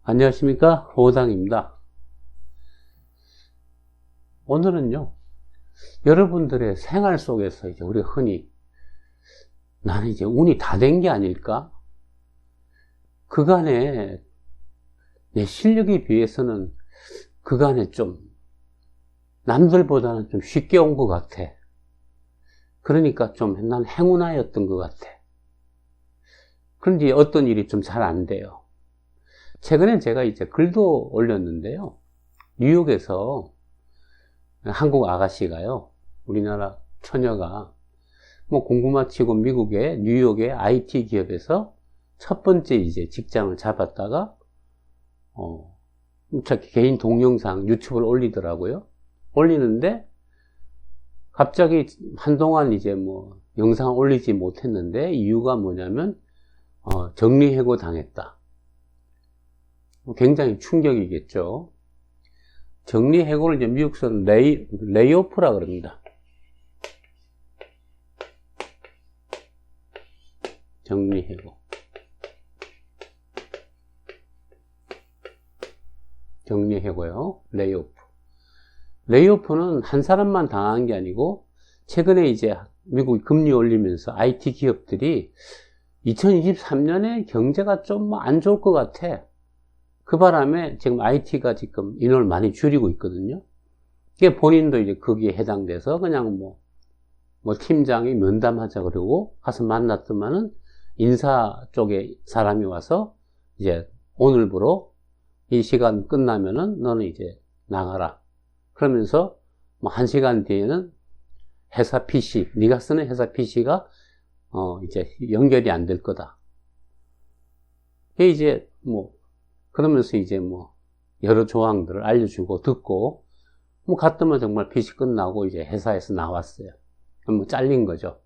안녕하십니까, 호당입니다. 오늘은요, 여러분들의 생활 속에서 이제 우리가 흔히 나는 이제 운이 다 된 게 아닐까? 그간에 내 실력에 비해서는 그간에 좀 남들보다는 좀 쉽게 온 것 같아. 그러니까 좀 난 행운아였던 것 같아. 그런데 어떤 일이 좀 잘 안 돼요. 최근에 제가 이제 글도 올렸는데요. 뉴욕에서 한국 아가씨가요, 우리나라 처녀가 뭐 공부 마치고 미국의 뉴욕의 IT 기업에서 첫 번째 이제 직장을 잡았다가 자기 개인 동영상 유튜브를 올리더라고요. 올리는데 갑자기 한동안 이제 뭐 영상을 올리지 못했는데 이유가 뭐냐면 정리해고 당했다. 굉장히 충격이겠죠. 정리해고를 이제 미국에서는 레이오프라 그럽니다. 정리해고. 정리해고요. 레이오프. 레이오프는 한 사람만 당한 게 아니고, 최근에 이제 미국이 금리 올리면서 IT 기업들이 2023년에 경제가 좀 안 좋을 것 같아. 그 바람에 지금 IT가 지금 인원을 많이 줄이고 있거든요. 이게 본인도 이제 거기에 해당돼서 그냥 뭐 팀장이 면담하자 그러고 가서 만났더만은 인사 쪽에 사람이 와서 이제 오늘부로 이 시간 끝나면은 너는 이제 나가라. 그러면서 뭐 1시간 뒤에는 회사 PC, 네가 쓰는 회사 PC가 이제 연결이 안 될 거다. 이게 이제 그러면서 이제 여러 조항들을 알려주고 듣고 갔더만 정말 PC 끝나고 이제 회사에서 나왔어요. 그럼 잘린 거죠.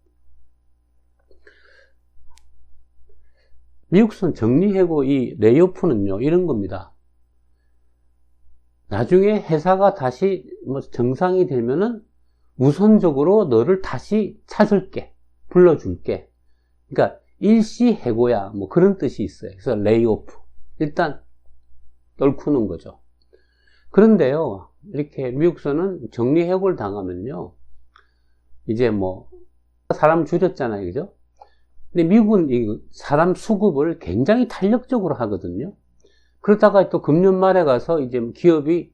미국선 정리해고 이 레이오프는요, 이런 겁니다. 나중에 회사가 다시 정상이 되면은 우선적으로 너를 다시 찾을게, 불러줄게. 그러니까 일시 해고야, 그런 뜻이 있어요. 그래서 레이오프. 일단 떨구는 거죠. 그런데요, 이렇게 미국서는 정리해고를 당하면요, 이제 사람 줄였잖아요, 그죠? 근데 미국은 이 사람 수급을 굉장히 탄력적으로 하거든요. 그러다가 또 금년 말에 가서 이제 기업이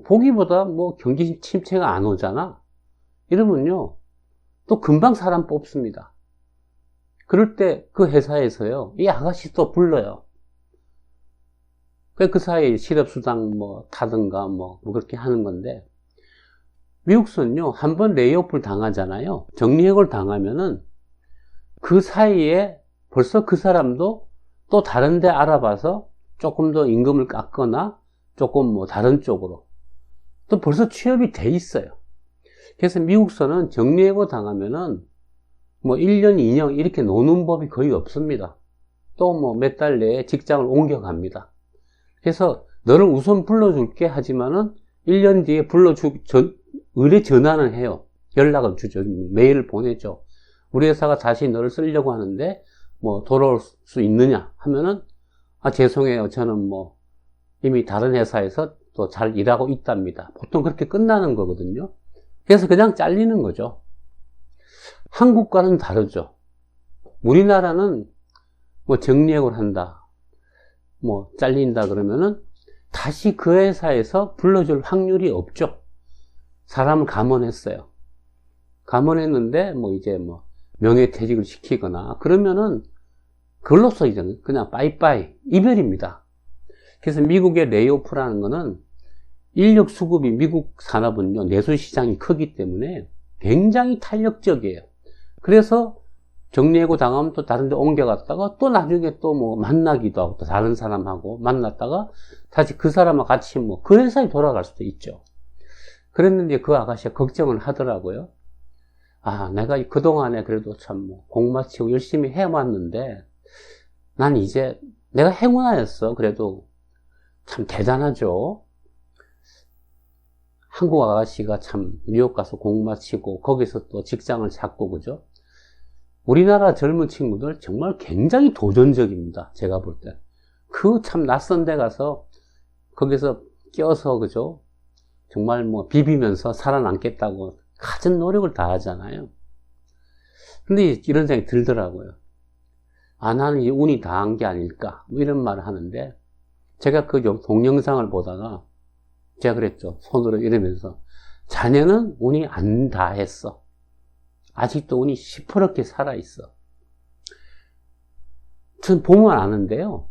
보기보다 경기 침체가 안 오잖아. 이러면요, 또 금방 사람 뽑습니다. 그럴 때 그 회사에서요, 이 아가씨 또 불러요. 그 사이에 실업수당 타든가 그렇게 하는 건데, 미국선요, 한번 레이오프를 당하잖아요. 정리해고를 당하면은 그 사이에 벌써 그 사람도 또 다른 데 알아봐서 조금 더 임금을 깎거나 조금 다른 쪽으로 또 벌써 취업이 돼 있어요. 그래서 미국서는 정리해고 당하면은 1년, 2년 이렇게 노는 법이 거의 없습니다. 또 몇 달 내에 직장을 옮겨갑니다. 그래서 너를 우선 불러줄게 하지만은 1년 뒤에 의뢰 전화는 해요. 연락을 주죠. 메일을 보내죠. 우리 회사가 다시 너를 쓰려고 하는데 돌아올 수 있느냐 하면은 죄송해요. 저는 이미 다른 회사에서 또 잘 일하고 있답니다. 보통 그렇게 끝나는 거거든요. 그래서 그냥 잘리는 거죠. 한국과는 다르죠. 우리나라는 정리해고를 한다. 잘린다 그러면은 다시 그 회사에서 불러줄 확률이 없죠. 사람을 감원했어요. 감원했는데 이제 명예퇴직을 시키거나 그러면은 그걸로써 이제 그냥 빠이빠이 이별입니다. 그래서 미국의 레이오프라는 거는 인력 수급이 미국 산업은요, 내수 시장이 크기 때문에 굉장히 탄력적이에요. 그래서 정리해고 당하면 또 다른 데 옮겨갔다가 또 나중에 또 만나기도 하고 또 다른 사람하고 만났다가 다시 그 사람하고 같이 그 회사에 돌아갈 수도 있죠. 그랬는데 그 아가씨가 걱정을 하더라고요. 내가 그동안에 그래도 참 공 마치고 열심히 해왔는데 난 이제 내가 행운아였어. 그래도 참 대단하죠. 한국 아가씨가 참 뉴욕 가서 공 마치고 거기서 또 직장을 잡고 그죠? 우리나라 젊은 친구들 정말 굉장히 도전적입니다. 제가 볼 때. 그 참 낯선 데 가서 거기서 껴서 그죠? 정말 뭐 비비면서 살아남겠다고 갖은 노력을 다 하잖아요. 근데 이런 생각이 들더라고요. 아, 나는 이 운이 다한 게 아닐까 뭐 이런 말을 하는데, 제가 그 동영상을 보다가 제가 그랬죠. 손으로 이러면서 자네는 운이 안 다했어. 아직도 운이 시퍼렇게 살아있어. 전 보면 아는데요.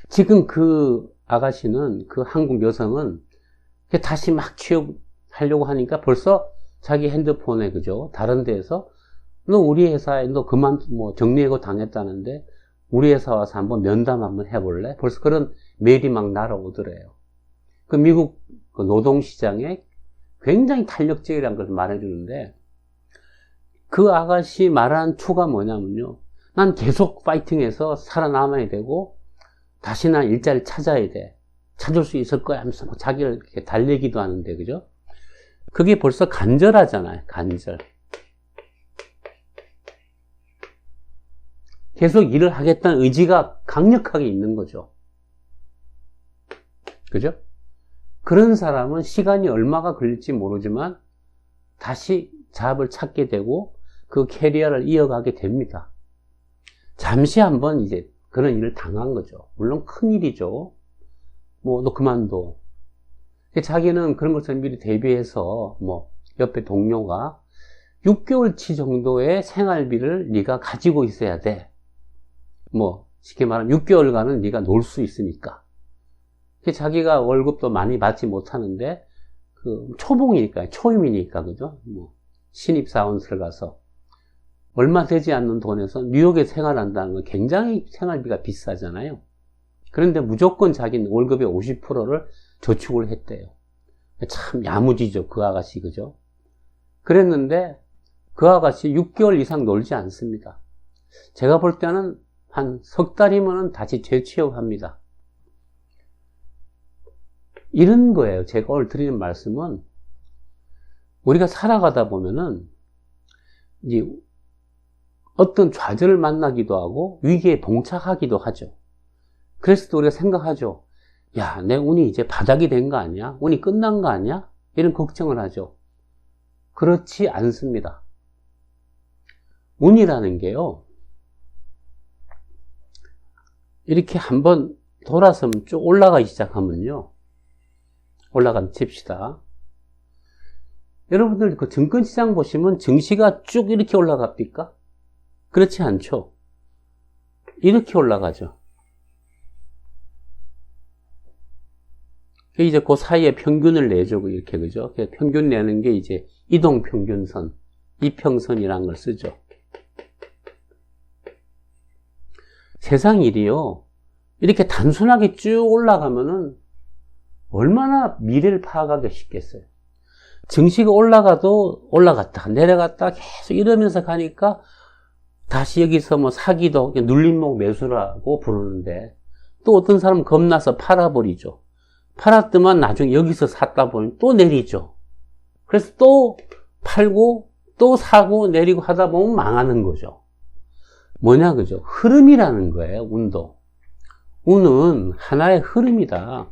지금 그 아가씨는, 그 한국 여성은 다시 막 취업하려고 하니까 벌써 자기 핸드폰에, 그죠? 다른 데에서 너 우리 회사에 너 그만 뭐 정리해고 당했다는데 우리 회사 와서 한번 면담 한번 해볼래? 벌써 그런 메일이 막 날아오더래요. 그 미국 그 노동시장에 굉장히 탄력적이라는 걸 말해주는데, 그 아가씨 말하는 투가 뭐냐면요. 난 계속 파이팅해서 살아남아야 되고, 다시 난 일자리를 찾아야 돼. 찾을 수 있을 거야 하면서 뭐 자기를 이렇게 달래기도 하는데, 그죠? 그게 벌써 간절하잖아요, 간절. 계속 일을 하겠다는 의지가 강력하게 있는 거죠. 그죠? 그런 사람은 시간이 얼마가 걸릴지 모르지만 다시 잡을 찾게 되고 그 캐리어를 이어가게 됩니다. 잠시 한번 이제 그런 일을 당한 거죠. 물론 큰 일이죠. 뭐 너 그만둬. 자기는 그런 것을 미리 대비해서 뭐 옆에 동료가 6개월치 정도의 생활비를 네가 가지고 있어야 돼. 뭐 쉽게 말하면 6개월간은 네가 놀 수 있으니까. 자기가 월급도 많이 받지 못하는데 그 초봉이니까, 초임이니까, 그죠? 뭐 신입사원을 가서 얼마 되지 않는 돈에서 뉴욕에 생활한다는 건 굉장히 생활비가 비싸잖아요. 그런데 무조건 자기는 월급의 50%를 저축을 했대요. 참 야무지죠, 그 아가씨, 그죠? 그랬는데 그 아가씨 6개월 이상 놀지 않습니다. 제가 볼 때는 한 석 달이면은 다시 재취업합니다. 이런 거예요. 제가 오늘 드리는 말씀은, 우리가 살아가다 보면은 이제 어떤 좌절을 만나기도 하고 위기에 봉착하기도 하죠. 그래서 또 우리가 생각하죠. 야, 내 운이 이제 바닥이 된 거 아니야? 운이 끝난 거 아니야? 이런 걱정을 하죠. 그렇지 않습니다. 운이라는 게요, 이렇게 한번 돌아서면 쭉 올라가기 시작하면요, 올라간 칩시다. 여러분들 그 증권시장 보시면 증시가 쭉 이렇게 올라갑니까? 그렇지 않죠. 이렇게 올라가죠. 이제 그 사이에 평균을 내주고 이렇게, 그죠? 평균 내는 게 이제 이동평균선, 이평선이라는 걸 쓰죠. 세상 일이요, 이렇게 단순하게 쭉 올라가면은 얼마나 미래를 파악하기 쉽겠어요. 증시가 올라가도 올라갔다 내려갔다 계속 이러면서 가니까 다시 여기서 뭐 사기도 눌림목 매수라고 부르는데, 또 어떤 사람은 겁나서 팔아버리죠. 팔았더만 나중에 여기서 샀다 보니 또 내리죠. 그래서 또 팔고 또 사고 내리고 하다 보면 망하는 거죠. 뭐냐, 그죠? 흐름이라는 거예요, 운도. 운은 하나의 흐름이다.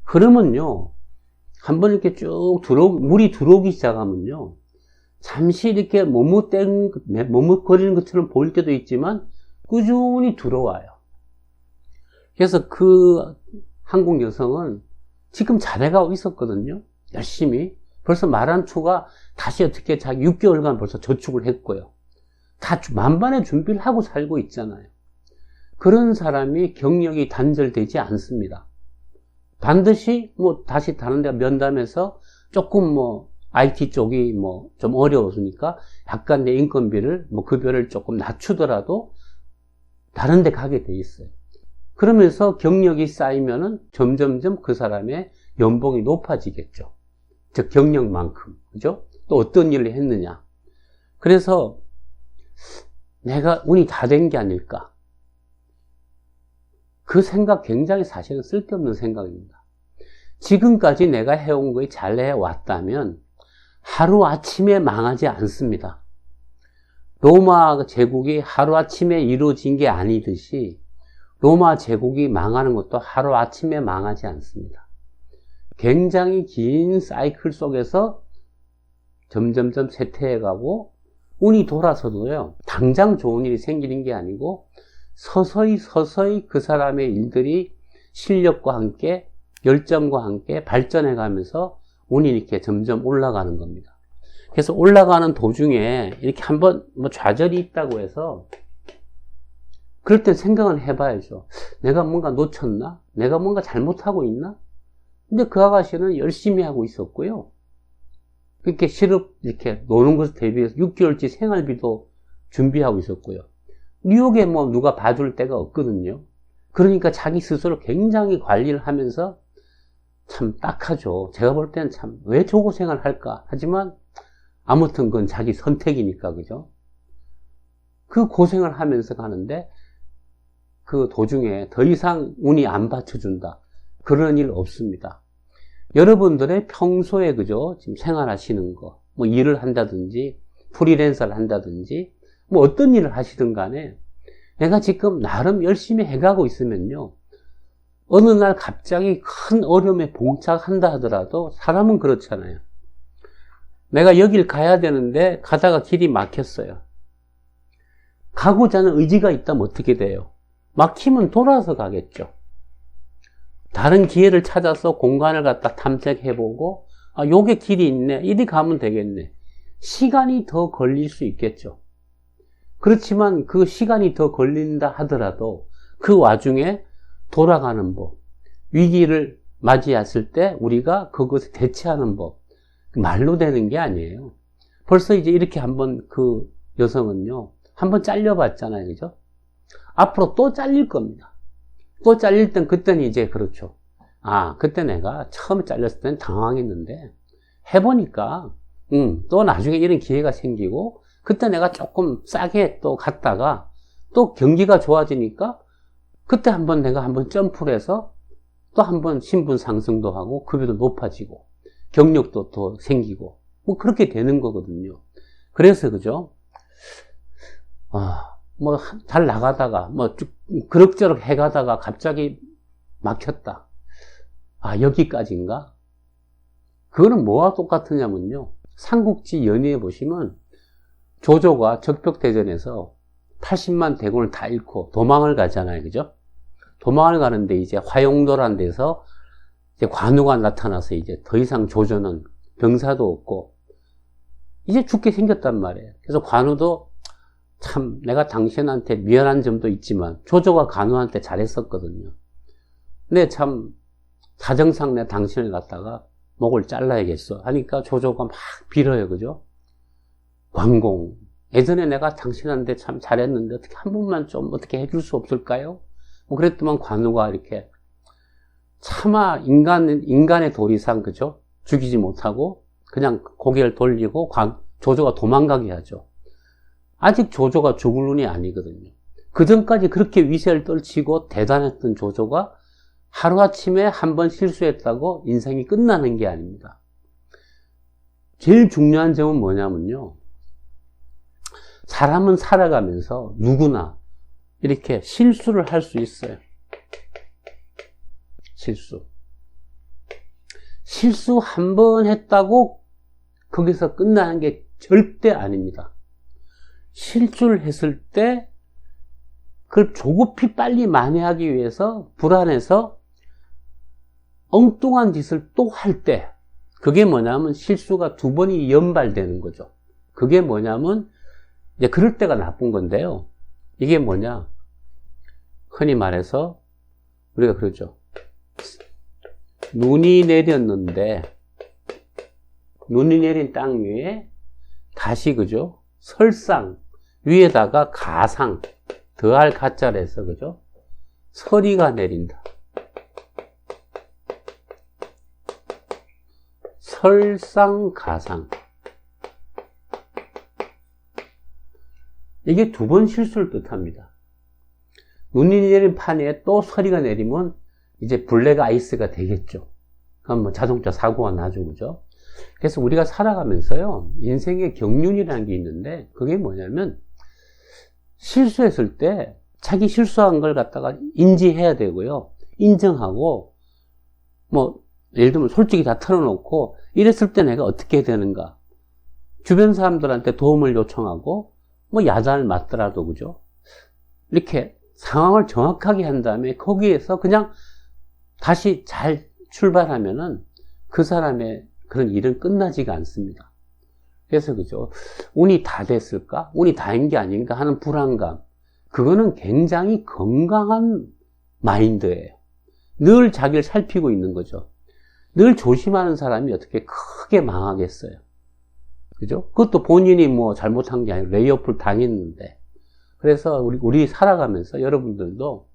흐름은요, 한번 이렇게 쭉 물이 들어오기 시작하면요, 잠시 이렇게 머뭇거리는 것처럼 보일 때도 있지만 꾸준히 들어와요. 그래서 그 한국 여성은 지금 잘해가고 있었거든요. 열심히. 벌써 말한 투가 다시 어떻게 자기 6개월간 벌써 저축을 했고요. 다 만반의 준비를 하고 살고 있잖아요. 그런 사람이 경력이 단절되지 않습니다. 반드시 뭐 다시 다른 데 면담해서 조금 뭐 IT 쪽이 뭐 좀 어려웠으니까 약간 내 인건비를 뭐 급여를 조금 낮추더라도 다른 데 가게 돼 있어요. 그러면서 경력이 쌓이면은 점점점 그 사람의 연봉이 높아지겠죠. 즉 경력만큼. 그죠? 또 어떤 일을 했느냐. 그래서 내가 운이 다 된 게 아닐까. 그 생각 굉장히 사실은 쓸데없는 생각입니다. 지금까지 내가 해온 거에 잘 해왔다면 하루아침에 망하지 않습니다. 로마 제국이 하루아침에 이루어진 게 아니듯이 로마 제국이 망하는 것도 하루아침에 망하지 않습니다. 굉장히 긴 사이클 속에서 점점점 쇠퇴해가고 운이 돌아서도요, 당장 좋은 일이 생기는 게 아니고 서서히 그 사람의 일들이 실력과 함께 열정과 함께 발전해가면서 운이 이렇게 점점 올라가는 겁니다. 그래서 올라가는 도중에 이렇게 한번 좌절이 있다고 해서 그럴 땐 생각을 해봐야죠. 내가 뭔가 놓쳤나? 내가 뭔가 잘못하고 있나? 근데 그 아가씨는 열심히 하고 있었고요. 그렇게 실업 이렇게 노는 것에 대비해서 6개월치 생활비도 준비하고 있었고요. 뉴욕에 누가 봐줄 데가 없거든요. 그러니까 자기 스스로 굉장히 관리를 하면서 참 딱하죠. 제가 볼 때는 참 왜 저 고생을 할까? 하지만 아무튼 그건 자기 선택이니까, 그죠? 그 고생을 하면서 가는데 그 도중에 더 이상 운이 안 받쳐준다. 그런 일 없습니다. 여러분들의 평소에, 그죠? 지금 생활하시는 거, 일을 한다든지, 프리랜서를 한다든지, 어떤 일을 하시든 간에 내가 지금 나름 열심히 해가고 있으면요, 어느 날 갑자기 큰 어려움에 봉착한다 하더라도 사람은 그렇잖아요. 내가 여길 가야 되는데 가다가 길이 막혔어요. 가고자 하는 의지가 있다면 어떻게 돼요? 막히면 돌아서 가겠죠. 다른 기회를 찾아서 공간을 갖다 탐색해보고, 요게 길이 있네, 이리 가면 되겠네. 시간이 더 걸릴 수 있겠죠. 그렇지만 그 시간이 더 걸린다 하더라도 그 와중에 돌아가는 법, 위기를 맞이했을 때 우리가 그것에 대처하는 법, 말로 되는 게 아니에요. 벌써 이제 이렇게 한번 그 여성은요, 한번 잘려봤잖아요, 그죠? 앞으로 또 잘릴 겁니다. 또 잘릴 땐 그때는 이제 그렇죠. 그때 내가 처음에 잘렸을 땐 당황했는데 해보니까 또 나중에 이런 기회가 생기고 그때 내가 조금 싸게 또 갔다가 또 경기가 좋아지니까 그때 한번 내가 한번 점프를 해서 또 한번 신분 상승도 하고 급여도 높아지고 경력도 더 생기고 그렇게 되는 거거든요. 그래서 그죠? 잘 나가다가 그럭저럭 해가다가 갑자기 막혔다. 여기까지인가? 그거는 뭐와 똑같으냐면요, 삼국지 연의에 보시면 조조가 적벽대전에서 80만 대군을 다 잃고 도망을 가잖아요, 그죠? 도망을 가는데 이제 화용도라는 데서 이제 관우가 나타나서 이제 더 이상 조조는 병사도 없고 이제 죽게 생겼단 말이에요. 그래서 관우도 참 내가 당신한테 미안한 점도 있지만 조조가 관우한테 잘했었거든요. 근데 참 사정상 내가 당신을 갖다가 목을 잘라야겠어 하니까 조조가 막 빌어요, 그죠? 광공, 예전에 내가 당신한테 참 잘했는데 어떻게 한 번만 좀 어떻게 해줄 수 없을까요? 그랬더만 관우가 이렇게 차마 인간의 도리상, 그죠? 죽이지 못하고 그냥 고개를 돌리고 조조가 도망가게 하죠. 아직 조조가 죽을 눈이 아니거든요. 그 전까지 그렇게 위세를 떨치고 대단했던 조조가 하루아침에 한 번 실수했다고 인생이 끝나는 게 아닙니다. 제일 중요한 점은 뭐냐면요, 사람은 살아가면서 누구나 이렇게 실수를 할 수 있어요. 실수 한 번 했다고 거기서 끝나는 게 절대 아닙니다. 실수를 했을 때 그걸 조급히 빨리 만회하기 위해서 불안해서 엉뚱한 짓을 또 할 때, 그게 뭐냐면 실수가 두 번이 연발되는 거죠. 그게 뭐냐면 이제 그럴 때가 나쁜 건데요. 이게 뭐냐, 흔히 말해서 우리가 그러죠. 눈이 내렸는데 눈이 내린 땅 위에 다시, 그죠? 설상 위에다가 가상, 더할 가짜를 해서, 그죠? 서리가 내린다. 설상가상. 이게 두 번 실수를 뜻합니다. 눈이 내린 판에 또 서리가 내리면 이제 블랙 아이스가 되겠죠. 그럼 자동차 사고가 나죠, 그죠? 그래서 우리가 살아가면서요, 인생의 경륜이라는 게 있는데, 그게 뭐냐면 실수했을 때 자기 실수한 걸 갖다가 인지해야 되고요. 인정하고, 뭐, 예를 들면 솔직히 다 털어놓고, 이랬을 때 내가 어떻게 해야 되는가. 주변 사람들한테 도움을 요청하고, 뭐, 야단을 맞더라도, 그죠? 이렇게 상황을 정확하게 한 다음에 거기에서 그냥 다시 잘 출발하면은 그 사람의 그런 일은 끝나지가 않습니다. 그래서, 그죠? 운이 다 됐을까? 운이 다인 게 아닌가 하는 불안감. 그거는 굉장히 건강한 마인드예요. 늘 자기를 살피고 있는 거죠. 늘 조심하는 사람이 어떻게 크게 망하겠어요. 그죠? 그것도 본인이 뭐 잘못한 게 아니고 레이오프를 당했는데. 그래서 우리 살아가면서 여러분들도,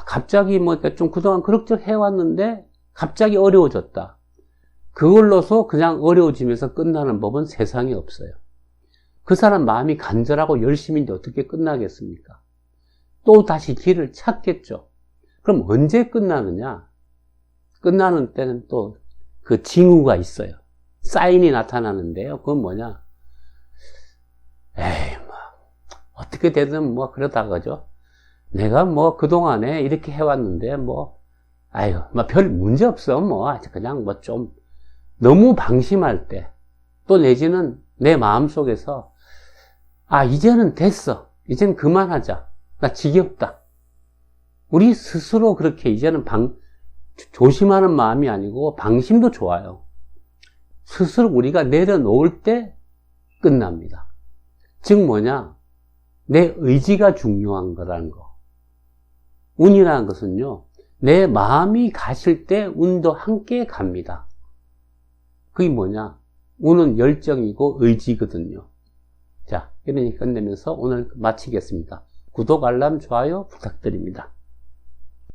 갑자기 뭐 좀 그동안 그럭저럭 해왔는데 갑자기 어려워졌다. 그걸로서 그냥 어려워지면서 끝나는 법은 세상에 없어요. 그 사람 마음이 간절하고 열심인데 어떻게 끝나겠습니까? 또 다시 길을 찾겠죠. 그럼 언제 끝나느냐? 끝나는 때는 또 그 징후가 있어요. 사인이 나타나는데요. 그건 뭐냐? 에이, 뭐, 어떻게 되든 뭐 그러다가죠. 내가 뭐 그동안에 이렇게 해왔는데 뭐, 아유, 뭐 별 문제 없어. 뭐, 그냥 뭐 좀 너무 방심할 때, 또 내지는 내 마음속에서 이제는 됐어. 이제는 그만하자. 나 지겹다. 우리 스스로 그렇게 이제는 조심하는 마음이 아니고 방심도 좋아요. 스스로 우리가 내려놓을 때 끝납니다. 즉 뭐냐? 내 의지가 중요한 거라는 거. 운이라는 것은요, 내 마음이 가실 때 운도 함께 갑니다. 그게 뭐냐? 운은 열정이고 의지거든요. 자, 이러니 끝내면서 오늘 마치겠습니다. 구독, 알람, 좋아요 부탁드립니다.